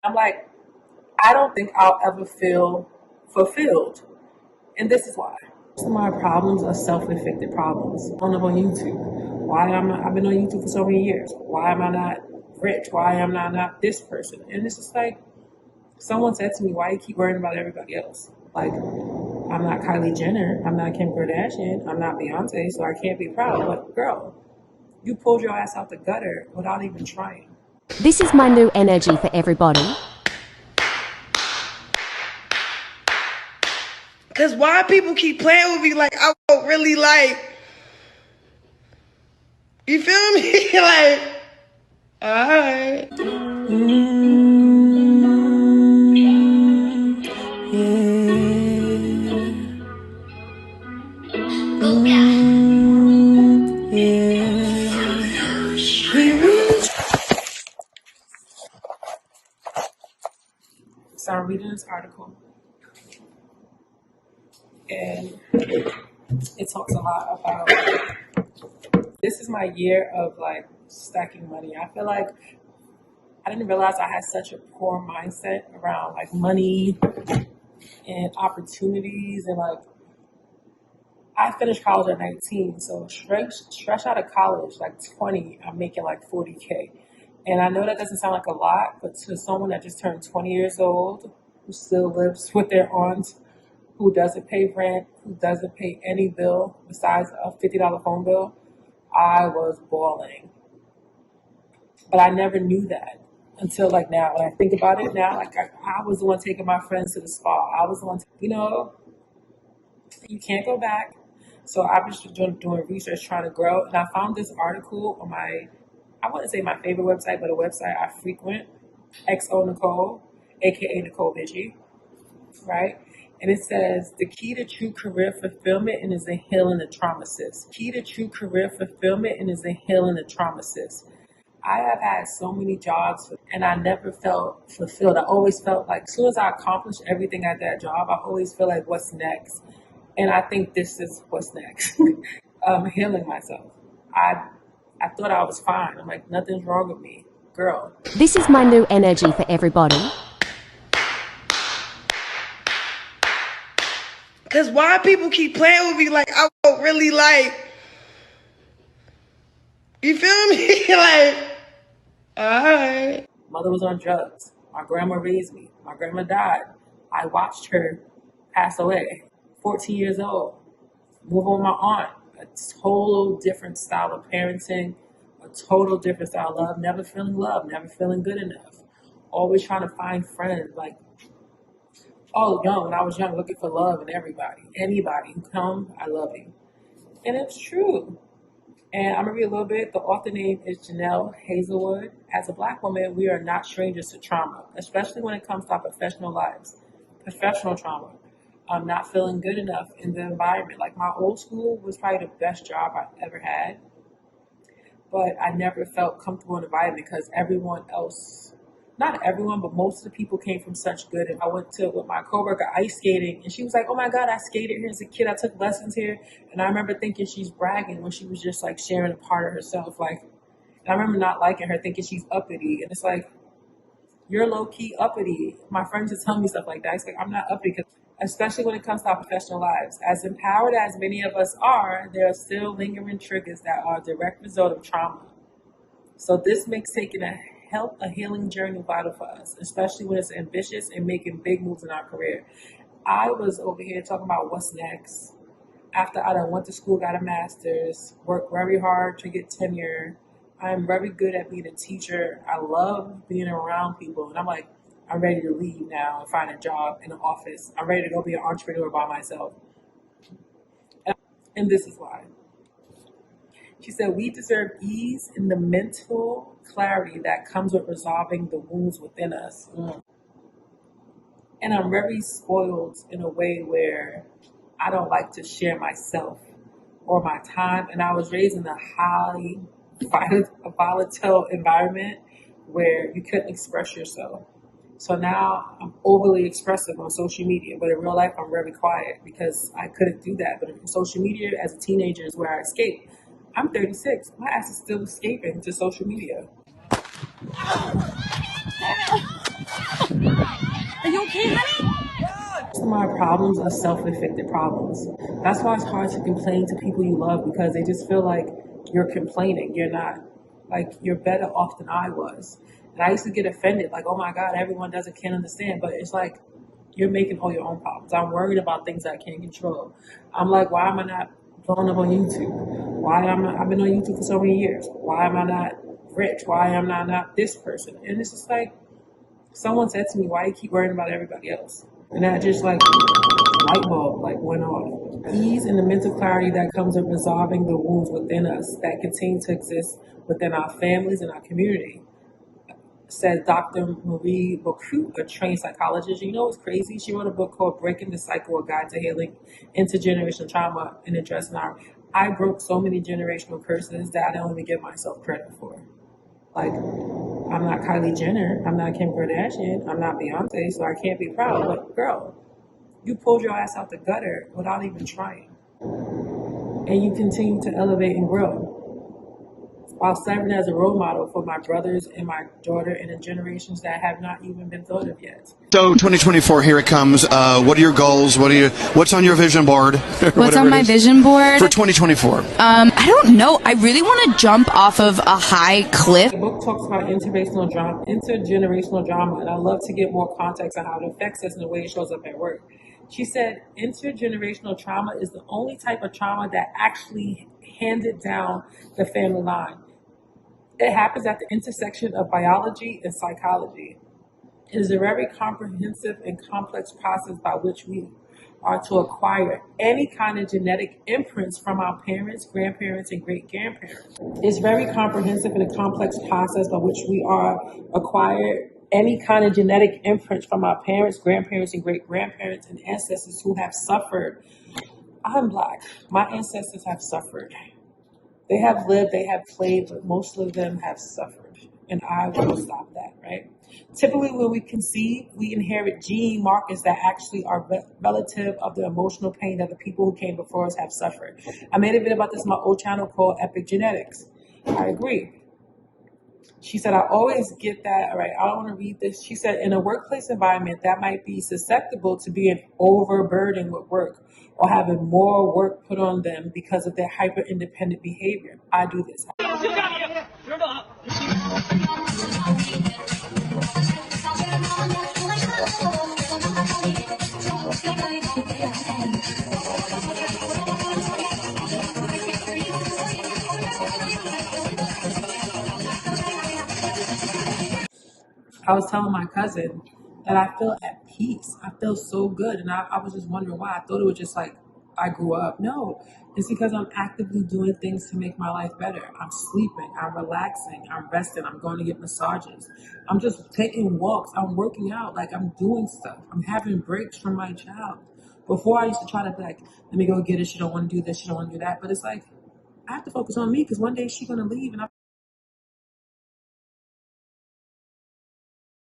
I'm like, I don't think I'll ever feel fulfilled. And this is why. Most of my problems are self-inflicted problems. I live on YouTube. Why am I, I've been on YouTube for so many years. Why am I not rich? Why am I not this person? And it's just like, someone said to me, why you keep worrying about everybody else? Like, I'm not Kylie Jenner. I'm not Kim Kardashian. I'm not Beyonce, so I can't be proud. But girl, you pulled your ass out the gutter without even trying. This is my new energy for everybody. Cause why people keep playing with me like I won't really like, you feel me? Like, alright. So I'm reading this article, and it talks a lot about this is my year of like stacking money. I feel like I didn't realize I had such a poor mindset around like money and opportunities, and like I finished college at 19, so fresh out of college, like 20, I'm making like 40K. And I know that doesn't sound like a lot, but to someone that just turned 20 years old, who still lives with their aunt, who doesn't pay rent, who doesn't pay any bill besides a $50 phone bill, I was bawling. But I never knew that until like now. When I think about it now, like I was the one taking my friends to the spa. I was the one, you can't go back. So I was just doing research, trying to grow. And I found this article on I wouldn't say my favorite website, but a website I frequent, xonecole, aka Nicole Vigie, right? And it says the key to true career fulfillment and is in healing the trauma sis. Key to true career fulfillment and is in healing the trauma sis. I have had so many jobs and I never felt fulfilled. I always felt like as soon as I accomplished everything at that job, I always feel like what's next. And I think this is what's next. Healing myself. I thought I was fine. I'm like, nothing's wrong with me. Girl. This is my new energy for everybody. Cause why people keep playing with me like I won't really like, you feel me? Like, alright. Mother was on drugs. My grandma raised me. My grandma died. I watched her pass away. 14 years old. Move on my aunt. A total different style of parenting. A total different style of love. Never feeling good enough. Always trying to find friends. Like, when I was young, looking for love in everybody. Anybody who come, I love you. And it's true. And I'm going to read a little bit. The author name is Janelle Hazelwood. As a Black woman, we are not strangers to trauma, especially when it comes to our professional lives. Professional trauma. Not feeling good enough in the environment. Like my old school was probably the best job I ever had. But I never felt comfortable in the environment because everyone else, not everyone, but most of the people came from such good. And I went with my coworker ice skating, and she was like, "Oh my God, I skated here as a kid. I took lessons here." And I remember thinking she's bragging when she was just like sharing a part of herself. Like, and I remember not liking her, thinking she's uppity. And it's like, you're low key uppity. My friends just tell me stuff like that. It's like, I'm not uppity, because especially when it comes to our professional lives. As empowered as many of us are, there are still lingering triggers that are a direct result of trauma. So this makes taking a healing journey vital for us, especially when it's ambitious and making big moves in our career. I was over here talking about what's next. After I done went to school, got a master's, worked very hard to get tenure. I'm very good at being a teacher. I love being around people. And I'm like, I'm ready to leave now and find a job in an office. I'm ready to go be an entrepreneur by myself. And this is why. She said, we deserve ease in the mental clarity that comes with resolving the wounds within us. And I'm very spoiled in a way where I don't like to share myself or my time. And I was raised in a highly volatile environment where you couldn't express yourself. So now I'm overly expressive on social media, but in real life I'm very quiet because I couldn't do that. But in social media as a teenager is where I escaped. I'm 36. My ass is still escaping to social media. Most of my problems are self-inflicted problems. That's why it's hard to complain to people you love, because they just feel like you're complaining. You're not. Like, you're better off than I was. And I used to get offended, like, oh my God, everyone can't understand. But it's like, you're making all your own problems. I'm worried about things I can't control. I'm like, why am I not blowing up on YouTube? I've been on YouTube for so many years. Why am I not rich? Why am I not this person? And it's just like, someone said to me, why do you keep worrying about everybody else? And that just like light bulb went off. Ease and the mental clarity that comes with resolving the wounds within us that continue to exist within our families and our community, said Dr. Marie Bocuse, a trained psychologist. You know what's crazy? She wrote a book called Breaking the Cycle: A Guide to Healing Intergenerational Trauma and Addressing Our. I broke so many generational curses that I don't even give myself credit for. Like, I'm not Kylie Jenner, I'm not Kim Kardashian, I'm not Beyonce, so I can't be proud. But girl, you pulled your ass out the gutter without even trying. And you continue to elevate and grow, while serving as a role model for my brothers and my daughter and the generations that have not even been thought of yet. So 2024, here it comes. What are your goals? What's on your vision board? What's on my vision board? For 2024? I don't know. I really want to jump off of a high cliff. The book talks about intergenerational drama, and I love to get more context on how it affects us and the way it shows up at work. She said intergenerational trauma is the only type of trauma that actually handed down the family line. It happens at the intersection of biology and psychology. It is a very comprehensive and complex process by which we are to acquire any kind of genetic imprints from our parents, grandparents, and great-grandparents. It's very comprehensive and a complex process by which we are acquire any kind of genetic imprints from our parents, grandparents, and great-grandparents and ancestors who have suffered. I'm Black. My ancestors have suffered. They have lived, they have played, but most of them have suffered. And I will stop that, right? Typically, when we conceive, we inherit gene markers that actually are relative of the emotional pain that the people who came before us have suffered. I made a video about this on my old channel called Epic Genetics. I agree. She said, I always get that. All right, I don't want to read this. She said, in a workplace environment that might be susceptible to being overburdened with work or having more work put on them because of their hyper-independent behavior. I do this. I was telling my cousin that I feel at peace. I feel so good. And I was just wondering why. I thought it was just like I grew up. No, it's because I'm actively doing things to make my life better. I'm sleeping, I'm relaxing, I'm resting, I'm going to get massages. I'm just taking walks, I'm working out, like I'm doing stuff. I'm having breaks from my child. Before I used to try to be like, let me go get it. She don't want to do this, she don't want to do that. But it's like, I have to focus on me because one day she's going to leave and